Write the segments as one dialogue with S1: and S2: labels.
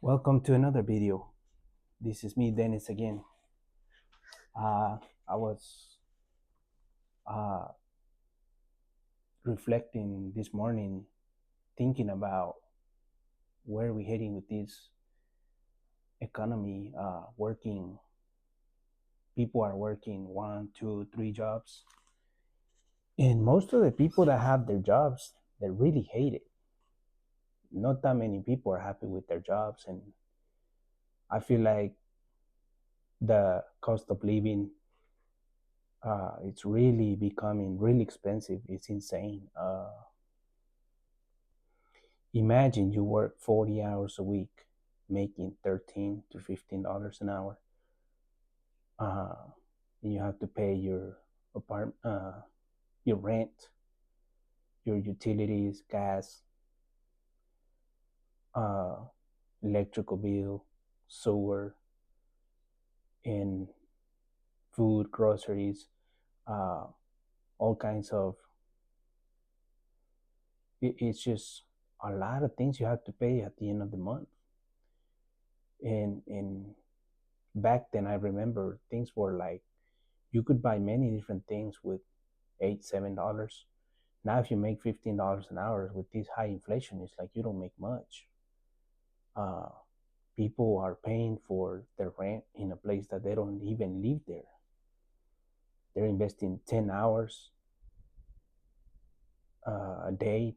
S1: Welcome to another video. This is me, Dennis, again. I was uh, reflecting this morning, thinking about where we're heading with this economy. People are working one, two, three jobs, and most of the people that have their jobs, they really hate it. Not that many people are happy with their jobs, and I feel like the cost of living it's really becoming really expensive. It's insane. Imagine you work 40 hours a week, making $13 to $15 an hour. Uh, and you have to pay your apartment, your rent, your utilities, gas, uh, electrical bill, sewer, and food, groceries, uh, all kinds of. It's just a lot of things you have to pay at the end of the month. And back then, I remember things were like you could buy many different things with $8, $7. Now, if you make $15 an hour with this high inflation, it's like you don't make much. Uh, People are paying for their rent in a place that they don't even live there. They're investing 10 hours a day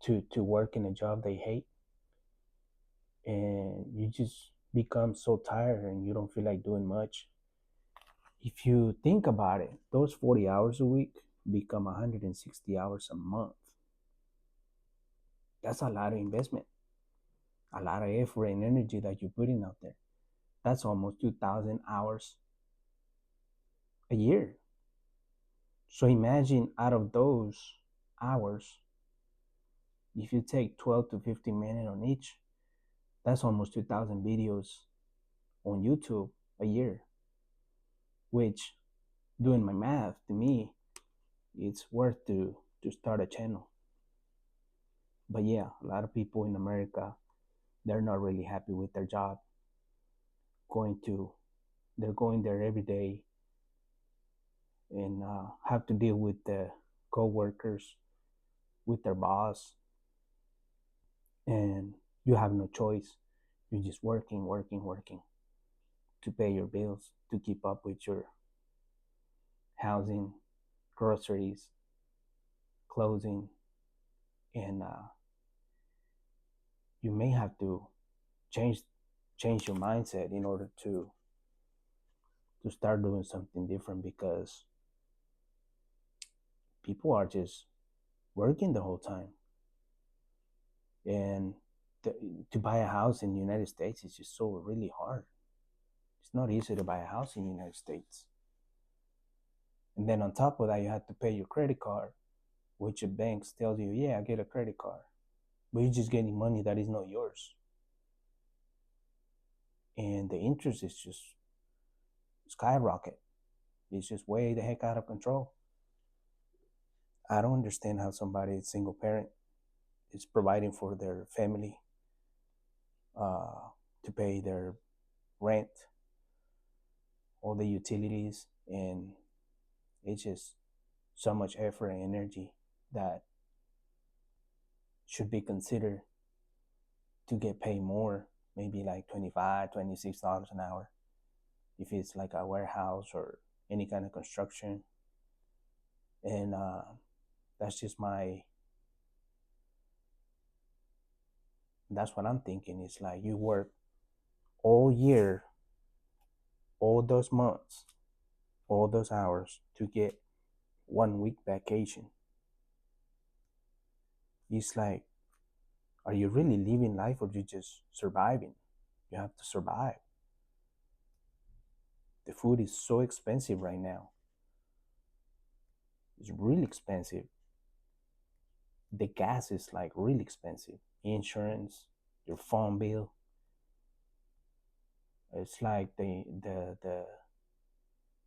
S1: to work in a job they hate, and you just become so tired and you don't feel like doing much. If you think about it, those 40 hours a week become 160 hours a month. That's a lot of investment, a lot of effort and energy that you're putting out there. That's almost 2,000 hours a year. So imagine out of those hours, if you take 12 to 15 minutes on each, that's almost 2,000 videos on YouTube a year, which, doing my math, to me, it's worth to start a channel. But yeah, a lot of people in America, they're not really happy with their job. They're going there every day and have to deal with the co-workers, with their boss, and you have no choice. You're just working, working, working to pay your bills, to keep up with your housing, groceries, clothing, and you may have to change change your mindset in order to start doing something different, because people are just working the whole time. And to, to buy a house in the United States is just so really hard. It's not easy to buy a house in the United States. And then on top of that, you have to pay your credit card, which the banks tells you, yeah, get a credit card. But you're just getting money that is not yours. And the interest is just skyrocket. It's just way the heck out of control. I don't understand how somebody, single parent, is providing for their family uh, to pay their rent, all the utilities, and it's just so much effort and energy that should be considered to get paid more, maybe like $25, $26 an hour, if it's like a warehouse or any kind of construction. And that's just that's what I'm thinking. It's like you work all year, all those months, all those hours to get 1 week vacation. It's like, are you really living life or you just surviving? You have to survive. The food is so expensive right now. It's really expensive. The gas is like really expensive. Insurance, your phone bill. It's like the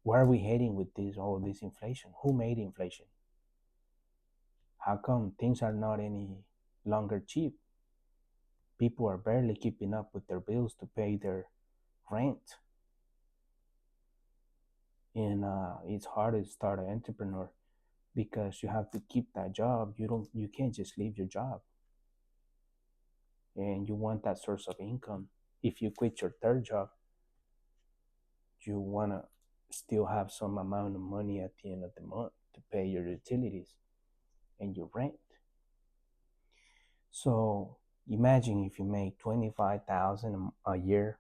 S1: where are we heading with all this inflation? Who made inflation? How come things are not any longer cheap? People are barely keeping up with their bills to pay their rent, and it's hard to start an entrepreneur because you have to keep that job. You can't just leave your job, and you want that source of income. If you quit your third job, you want to still have some amount of money at the end of the month to pay your utilities and your rent. So imagine if you make 25,000 a year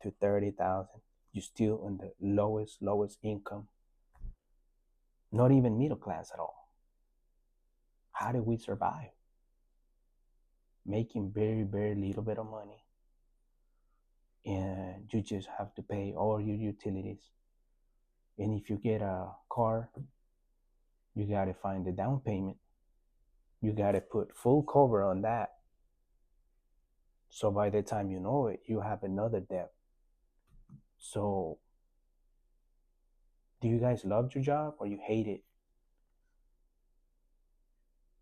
S1: to 30,000, you're still in the lowest income, not even middle class at all. How do we survive? Making very little bit of money, and you just have to pay all your utilities. And if you get a car, you gotta find the down payment. You gotta put full cover on that. So by the time you know it, you have another debt. So do you guys love your job or you hate it?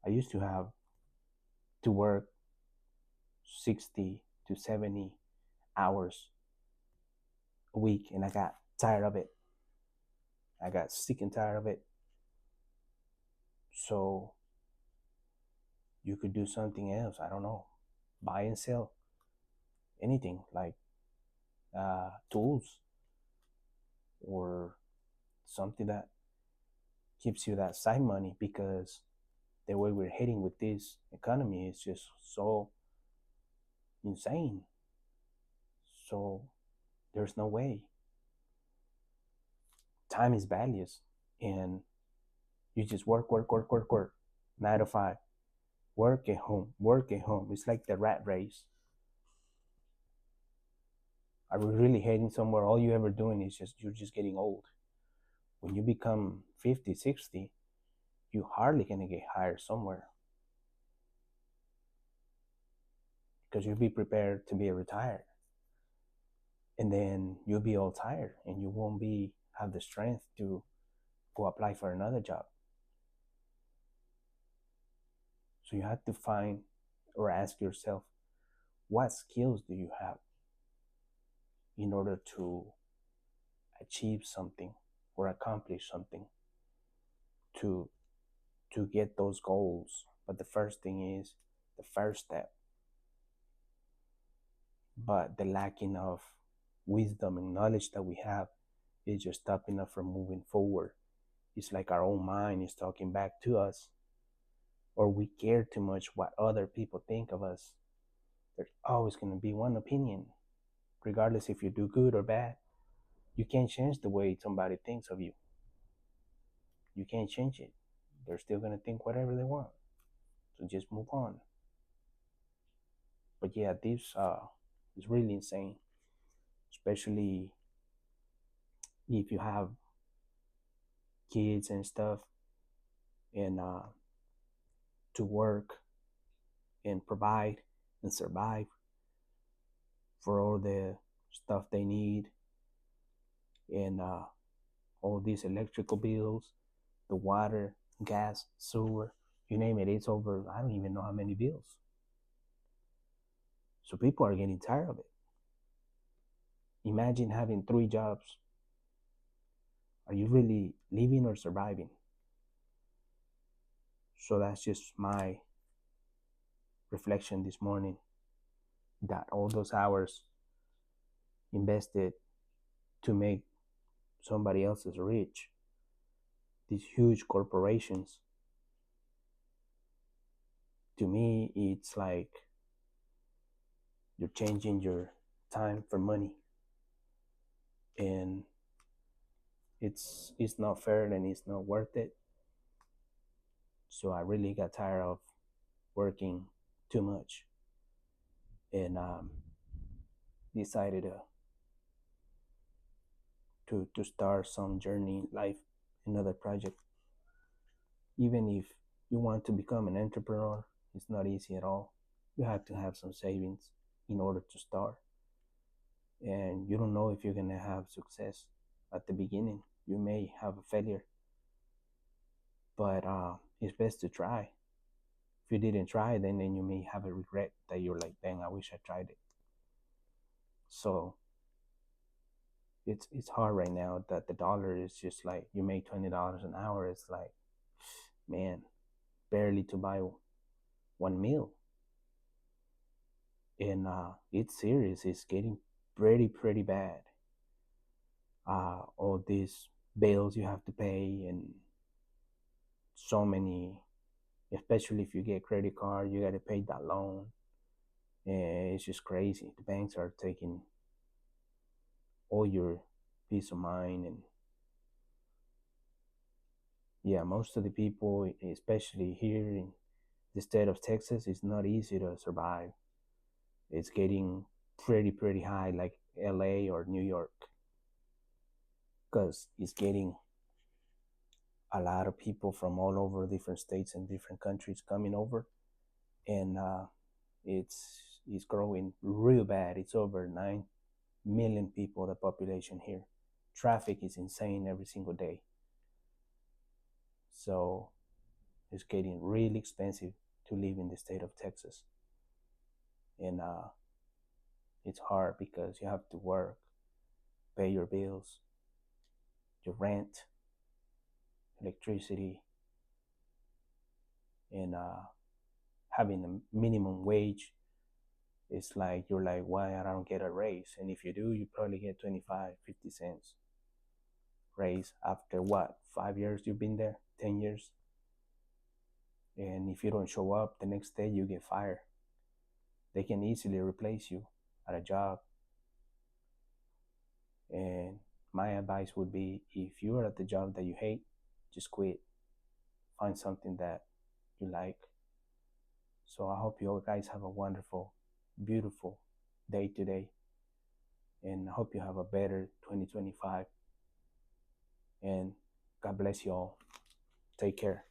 S1: I used to have to work 60 to 70 hours a week, and I got tired of it. I got sick and tired of it. So you could do something else. I don't know, buy and sell anything like tools or something that gives you that side money, because the way we're heading with this economy is just so insane. So there's no way. Time is valueless, and you just work, 9 to 5, work at home. It's like the rat race. Are we really heading somewhere? All you ever doing is you're just getting old. When you become 50, 60, you hardly gonna get hired somewhere because you'll be prepared to be retired, and then you'll be all tired and you won't be have the strength to go apply for another job. So you have to find or ask yourself, what skills do you have in order to achieve something or accomplish something, to get those goals. But the first thing is the first step. But the lacking of wisdom and knowledge that we have is just stopping us from moving forward. It's like our own mind is talking back to us, or we care too much what other people think of us. There's always going to be one opinion, regardless if you do good or bad. You can't change the way somebody thinks of you. You can't change it. They're still going to think whatever they want. So just move on. But yeah, this is really insane, especially if you have kids and stuff, and to work and provide and survive for all the stuff they need, and all these electrical bills, the water, gas, sewer, you name it, it's over. I don't even know how many bills. So people are getting tired of it. Imagine having 3 jobs. Are you really living or surviving? So that's just my reflection this morning, that all those hours invested to make somebody else's rich, these huge corporations, to me, it's like you're changing your time for money. And it's not fair and it's not worth it. So I really got tired of working too much, and decided to start some journey in life, another project. Even if you want to become an entrepreneur, it's not easy at all. You have to have some savings in order to start, and you don't know if you're gonna have success at the beginning. You may have a failure, but it's best to try. If you didn't try it, then you may have a regret that you're like, dang, I wish I tried it. So it's hard right now that the dollar is just like you make $20 an hour. It's like, man, barely to buy one meal. And it's serious. It's getting pretty bad. All these bills you have to pay, and so many, especially if you get credit card, you got to pay that loan. And it's just crazy. The banks are taking all your peace of mind. And yeah, most of the people, especially here in the state of Texas, it's not easy to survive. It's getting pretty high, like LA or New York, because it's getting a lot of people from all over different states and different countries coming over. And it's growing real bad. It's over 9 million people, the population here. Traffic is insane every single day. So it's getting really expensive to live in the state of Texas. And it's hard because you have to work, pay your bills, your rent, electricity, and having a minimum wage. It's like you're like, why I don't get a raise? And if you do, you probably get 25, 50 cents raise after what, 5 years you've been there, 10 years. And if you don't show up the next day, you get fired. They can easily replace you at a job. And my advice would be, if you are at the job that you hate, just quit. Find something that you like. So I hope you all guys have a wonderful, beautiful day today. And I hope you have a better 2025. And God bless you all. Take care.